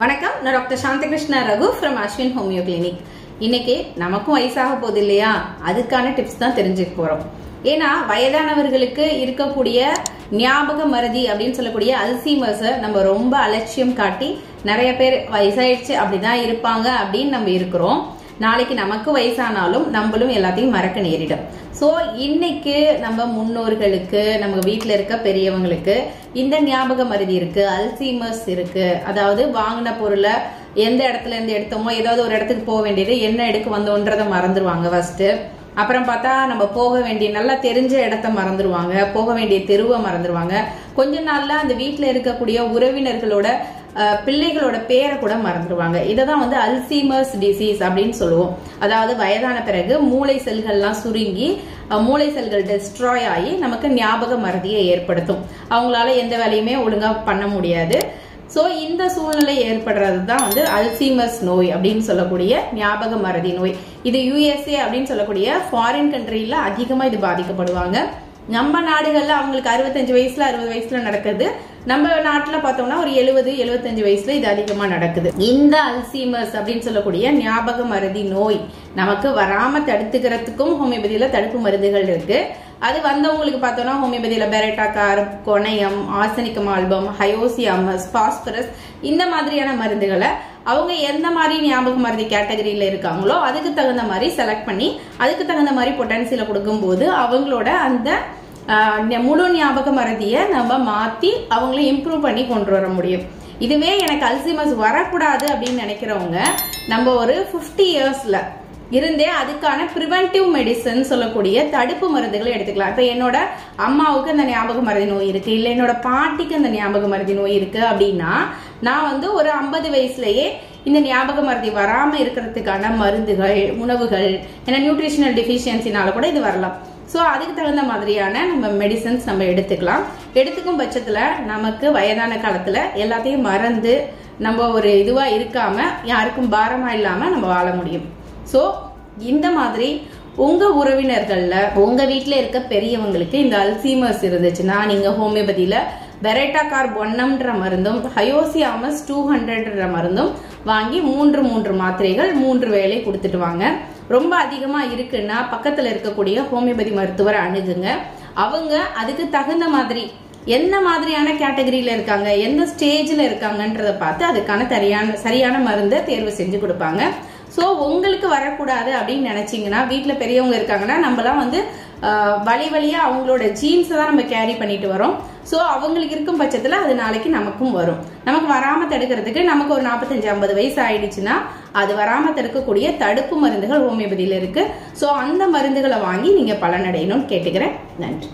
வணக்கம், நான் doctor Shanthi Krishna Raghu from Ashwin homeo clinic. இன்னைக்கு நமக்கும் வயசாக போகுது இல்லையா, அதுக்கான டிப்ஸ் தான் தெரிஞ்சுக்க போறோம். ஏன்னா வயதானவர்களுக்கு இருக்கக்கூடிய ஞாபக மறதி அப்படின்னு சொல்லக்கூடிய அல்சீமர்ஸை நம்ம ரொம்ப அலட்சியம் காட்டி நிறைய பேர் வயசாயிடுச்சு அப்படிதான் இருப்பாங்க அப்படின்னு நம்ம இருக்கிறோம். நாளைக்கு நமக்கு வயசானாலும் நம்மளும் எல்லாத்தையும் மறக்க நேரிடும். ஸோ இன்னைக்கு நம்ம முன்னோர்களுக்கு, நம்ம வீட்டில் இருக்க பெரியவங்களுக்கு இந்த ஞாபக மறதி இருக்கு, அல்சீமர்ஸ் இருக்கு. அதாவது வாங்கின பொருளை எந்த இடத்துல இருந்து எடுத்தோமோ, ஏதாவது ஒரு இடத்துக்கு போக வேண்டியது என்ன எடுக்க வந்தோன்றதை மறந்துடுவாங்க ஃபர்ஸ்ட். அப்புறம் பார்த்தா நம்ம போக வேண்டிய நல்லா தெரிஞ்ச இடத்த மறந்துடுவாங்க, போக வேண்டிய தெருவை மறந்துடுவாங்க. கொஞ்ச நாள்ல அந்த வீட்டில் இருக்கக்கூடிய உறவினர்களோட பிள்ளைகளோட பேரை கூட மறந்துடுவாங்க. இதைதான் அல்சீமர்ஸ் டிசீஸ் அப்படின்னு சொல்லுவோம். அதாவது வயதான பிறகு மூளை செல்கள்லாம் சுருங்கி மூளை செல்கள் டெஸ்ட்ராய் ஆகி நமக்கு ஞாபக மறதியை ஏற்படுத்தும். அவங்களால எந்த வேலையுமே ஒழுங்கா பண்ண முடியாது. ஸோ இந்த சூழ்நிலை ஏற்படுறது தான் அல்சீமர்ஸ் நோய் அப்படின்னு சொல்லக்கூடிய ஞாபக மறதி நோய். இது USA அப்படின்னு சொல்லக்கூடிய ஃபாரின் கண்ட்ரில அதிகமா இது பாதிக்கப்படுவாங்க. நம்ம நாடுகள்ல அவங்களுக்கு 65 வயசுல 60 வயசுல நடக்குது. நம்ம நாட்டுல பார்த்தோம்னா ஒரு 70-75 வயசுல இது அதிகமா நடக்குது. இந்த அல்சீமர்ஸ் அப்படின்னு சொல்லக்கூடிய ஞாபக மறதி நோய் நமக்கு வராம தடுத்துக்கிறதுக்கும் ஹோமியோபதியில தடுப்பு மருந்துகள் இருக்கு. அது வந்தவங்களுக்கு பார்த்தோம்னா ஹோமியோபதியில பெரேட்டாக்கார், கொனையம், ஆர்சனிக்கம் ஆல்பம், ஹயோசியாமஸ், பாஸ்பரஸ் இந்த மாதிரியான மருந்துகளை அவங்க எந்த மாதிரி ஞாபக மறதி கேட்டகரியில இருக்காங்களோ அதுக்கு தகுந்த மாதிரி செலக்ட் பண்ணி அதுக்கு தகுந்த மாதிரி பொட்டன்சியல கொடுக்கும் போது அவங்களோட அந்த முழு ஞாபக மறதியை நம்ம மாத்தி அவங்களை இம்ப்ரூவ் பண்ணி கொண்டு வர முடியும். இதுவே எனக்கு அல்சீமர்ஸ் வரக்கூடாது அப்படின்னு நினைக்கிறவங்க நம்ம ஒரு 50 இயர்ஸ்ல இருந்தே அதுக்கான பிரிவென்டிவ் மெடிசன் சொல்லக்கூடிய தடுப்பு மருந்துகளை எடுத்துக்கலாம். இப்ப என்னோட அம்மாவுக்கு அந்த ஞாபக மறதி நோய் இருக்கு, இல்ல என்னோட பாட்டிக்கு அந்த ஞாபக மறதி நோய் இருக்கு அப்படின்னா நான் ஒரு 50 வயசுலயே இந்த ஞாபக மறதி வராம இருக்கிறதுக்கான மருந்துகள், உணவுகள், ஏன்னா நியூட்ரிஷனல் டிஃபிஷியன்சினால கூட இது வரலாம். ஸோ அதுக்கு தகுந்த மாதிரியான நம்ம மெடிசன்ஸ் நம்ம எடுத்துக்கலாம். எடுத்துக்கும் பட்சத்துல நமக்கு வயதான காலத்துல எல்லாத்தையும் மறந்து நம்ம ஒரு இதுவா இருக்காம யாருக்கும் பாரமா இல்லாம நம்ம வாழ முடியும். ஸோ இந்த மாதிரி உங்க உறவினர்கள்ல உங்க வீட்டுல இருக்க பெரியவங்களுக்கு இந்த அல்சீமர்ஸ் இருந்துச்சுன்னா நீங்க ஹோமியோபதியில பெரேட்டாக்கார் 1 மருந்தும் ஹயோசியாமஸ் 200 மருந்தும் வாங்கி 3 மாத்திரைகள் 3 வேளை கொடுத்துட்டு வாங்க. ரொம்ப அதிகமா இருக்குன்னா பக்கத்துல இருக்கக்கூடிய ஹோமியோபதி மருத்துவரை அணுகுங்க. அவங்க அதுக்கு தகுந்த மாதிரி என்ன மாதிரியான கேட்டகரியில இருக்காங்க, எந்த ஸ்டேஜ்ல இருக்காங்கன்றத பார்த்து அதுக்கான சரியான மருந்தை தேர்வு செஞ்சு கொடுப்பாங்க. ஸோ உங்களுக்கு வரக்கூடாது அப்படின்னு நினைச்சீங்கன்னா, வீட்டுல பெரியவங்க இருக்காங்கன்னா நம்மளாம் வழியா அவங்களோட ஜீன்ஸை தான் நம்ம கேரி பண்ணிட்டு வரோம். ஸோ அவங்களுக்கு இருக்கும் பட்சத்துல அது நாளைக்கு நமக்கும் வரும். நமக்கு வராம தடுக்கிறதுக்கு நமக்கு ஒரு 45-50 வயசு ஆயிடுச்சுன்னா அது வராம தடுக்கக்கூடிய தடுப்பு மருந்துகள் ஹோமியோபதியில இருக்கு. ஸோ அந்த மருந்துகளை வாங்கி நீங்க பலனடையணும்னு கேட்டுக்கிறேன். நன்றி.